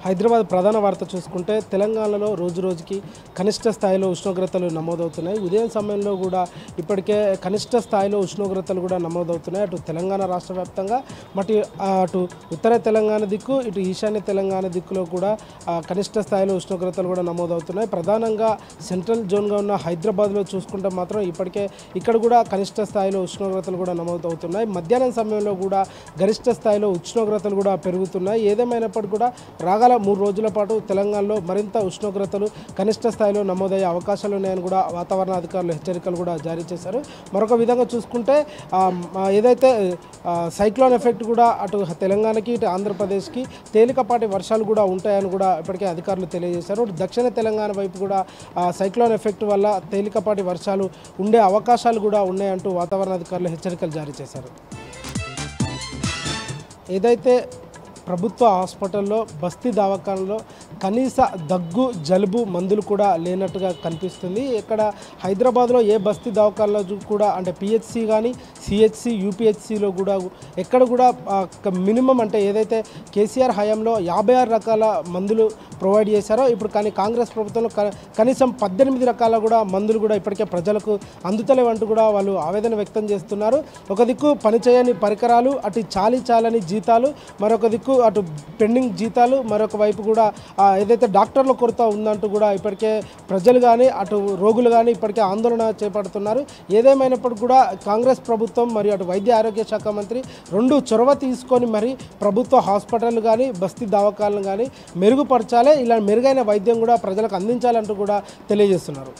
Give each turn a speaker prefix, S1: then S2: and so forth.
S1: హైదరాబాద్ ప్రధాన వార్త చూసుకుంటే తెలంగాణలో రోజురోజుకి కనిష్ట స్థాయిలో ఉష్ణోగ్రతలు నమోదవుతున్నాయి. ఉదయం సమయంలో కూడా ఇప్పటికే కనిష్ట స్థాయిలో ఉష్ణోగ్రతలు కూడా నమోదవుతున్నాయి. అటు తెలంగాణ రాష్ట్ర వ్యాప్తంగా అటు ఉత్తర తెలంగాణ దిక్కు, ఇటు ఈశాన్య తెలంగాణ దిక్కులో కూడా కనిష్ట స్థాయిలో ఉష్ణోగ్రతలు కూడా నమోదవుతున్నాయి. ప్రధానంగా సెంట్రల్ జోన్గా ఉన్న హైదరాబాద్లో చూసుకుంటే మాత్రం ఇప్పటికే ఇక్కడ కూడా కనిష్ట స్థాయిలో ఉష్ణోగ్రతలు కూడా నమోదవుతున్నాయి. మధ్యాహ్నం సమయంలో కూడా గరిష్ట స్థాయిలో ఉష్ణోగ్రతలు కూడా పెరుగుతున్నాయి. ఏదేమైనప్పటికీ కూడా రాగల 3 రోజుల పాటు తెలంగాణలో మరింత ఉష్ణోగ్రతలు కనిష్ట స్థాయిలో నమోదయ్యే అవకాశాలు ఉన్నాయని కూడా వాతావరణ అధికారులు హెచ్చరికలు కూడా జారీ చేశారు. మరొక విధంగా చూసుకుంటే ఏదైతే సైక్లోన్ ఎఫెక్ట్ కూడా అటు తెలంగాణకి ఇటు ఆంధ్రప్రదేశ్కి తేలికపాటి వర్షాలు కూడా ఉంటాయని కూడా ఇప్పటికే అధికారులు తెలియజేశారు. దక్షిణ తెలంగాణ వైపు కూడా సైక్లోన్ ఎఫెక్ట్ వల్ల తేలికపాటి వర్షాలు ఉండే అవకాశాలు కూడా ఉన్నాయంటూ వాతావరణ అధికారులు హెచ్చరికలు జారీ చేశారు. ఏదైతే ప్రభుత్వ హాస్పిటల్లో బస్తీ దవాఖానలో కనీస దగ్గు జలుబు మందులు కూడా లేనట్టుగా కనిపిస్తుంది. ఇక్కడ హైదరాబాద్లో ఏ బస్తీ దవాఖానలో కూడా అంటే పిహెచ్సి కానీ సిహెచ్సి యూపీహెచ్సిలో కూడా ఎక్కడ కూడా మినిమం అంటే ఏదైతే కేసీఆర్ హయాంలో 56 రకాల మందులు ప్రొవైడ్ చేశారో ఇప్పుడు కానీ కాంగ్రెస్ ప్రభుత్వంలో కనీసం 18 రకాల కూడా మందులు కూడా ఇప్పటికే ప్రజలకు అందుతలేవంటూ కూడా వాళ్ళు ఆవేదన వ్యక్తం చేస్తున్నారు. ఒక దిక్కు పనిచేయని పరికరాలు, అటు చాలని జీతాలు, మరొక దిక్కు అటు పెండింగ్ జీతాలు, మరొక వైపు కూడా ఏదైతే డాక్టర్ల కొరత ఉందంటూ కూడా ఇప్పటికే ప్రజలు కానీ అటు రోగులు కానీ ఇప్పటికే ఆందోళన చేపడుతున్నారు. ఏదేమైనప్పటికీ కూడా కాంగ్రెస్ ప్రభుత్వం మరియు అటు వైద్య ఆరోగ్య శాఖ మంత్రి రెండు చొరవ తీసుకొని మరి ప్రభుత్వ హాస్పిటల్ కానీ బస్తీ దవాఖానలు కానీ మెరుగుపరచాలి, ఇలా మెరుగైన వైద్యం కూడా ప్రజలకు అందించాలంటూ కూడా తెలియజేస్తున్నారు.